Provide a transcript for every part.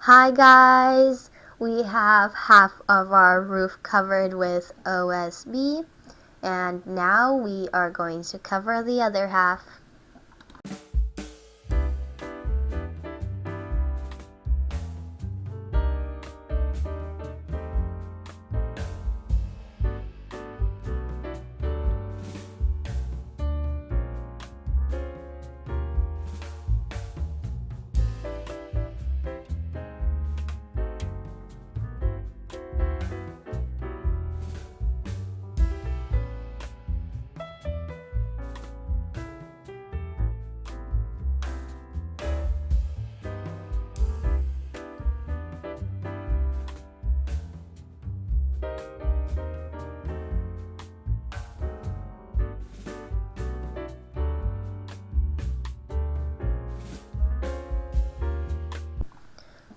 Hi guys! We have half of our roof covered with OSB, and now we are going to cover the other half.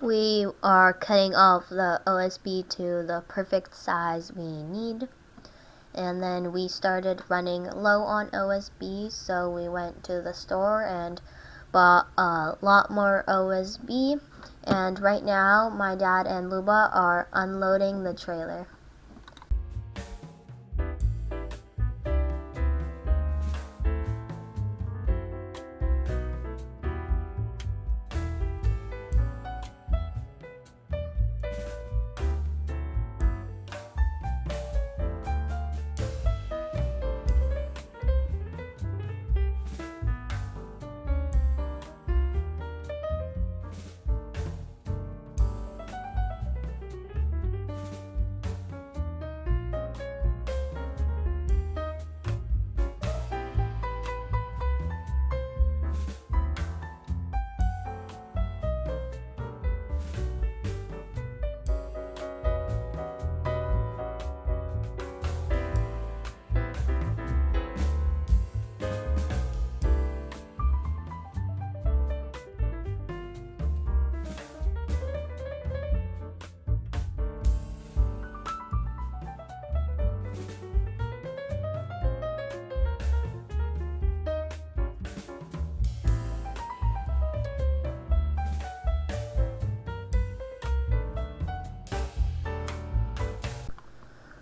We are cutting off the OSB to the perfect size we need. And then we started running low on OSB, so we went to the store and bought a lot more OSB. And right now, my dad and Luba are unloading the trailer.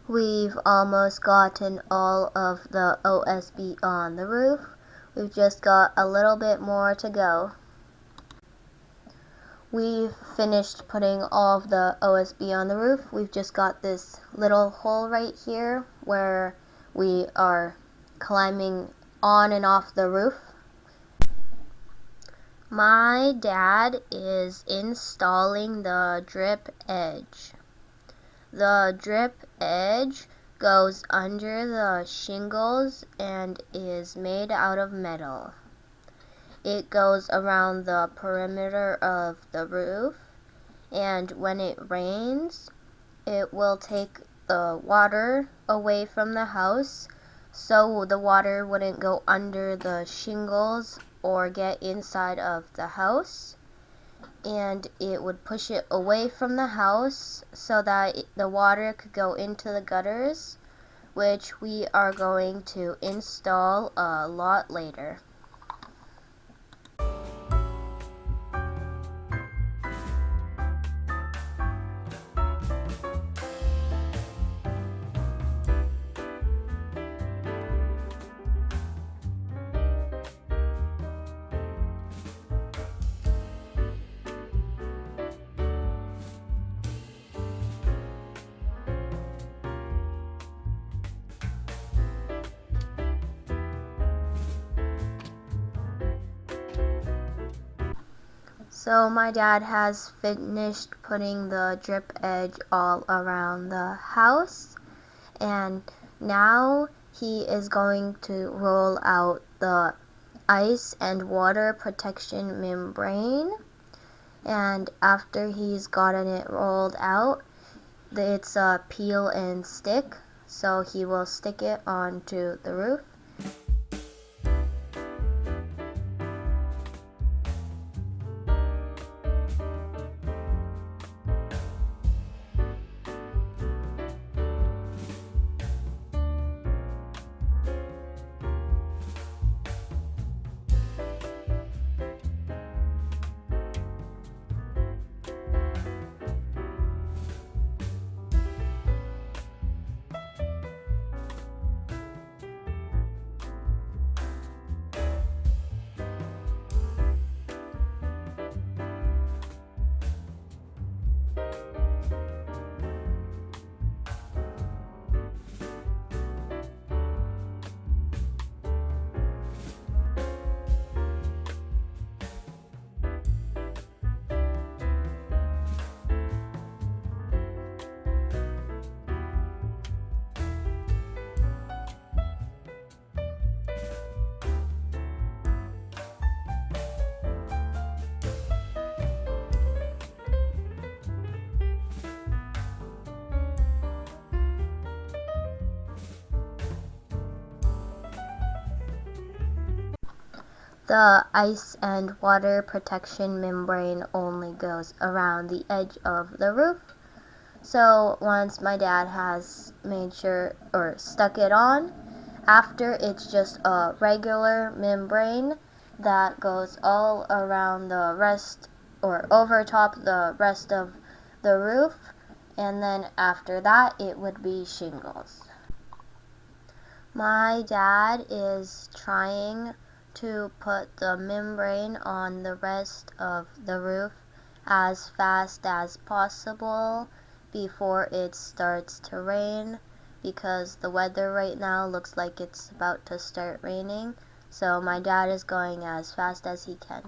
We've almost gotten all of the OSB on the roof. We've just got a little bit more to go. We've finished putting all of the OSB on the roof. We've just got this little hole right here where we are climbing on and off the roof. My dad is installing the drip edge. The drip edge goes under the shingles and is made out of metal. It goes around the perimeter of the roof, and when it rains, it will take the water away from the house so the water wouldn't go under the shingles or get inside of the house. And it would push it away from the house so that the water could go into the gutters, which we are going to install a lot later. So my dad has finished putting the drip edge all around the house, and now he is going to roll out the ice and water protection membrane. And after he's gotten it rolled out, it's a peel and stick, so he will stick it onto the roof. The ice and water protection membrane only goes around the edge of the roof. So once my dad has made sure or stuck it on, after it's just a regular membrane that goes all around the rest or over top the rest of the roof, and then after that it would be shingles. My dad is trying to put the membrane on the rest of the roof as fast as possible before it starts to rain, because the weather right now looks like it's about to start raining, so my dad is going as fast as he can.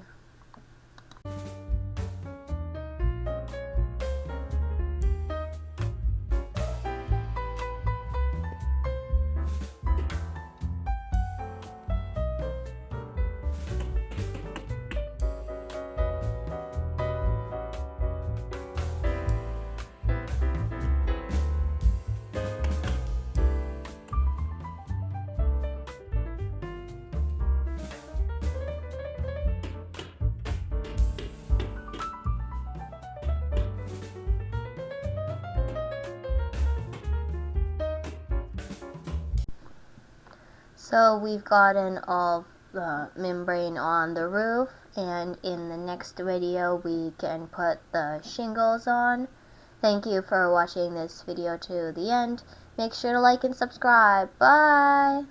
So we've gotten all the membrane on the roof, and in the next video we can put the shingles on. Thank you for watching this video to the end. Make sure to like and subscribe. Bye!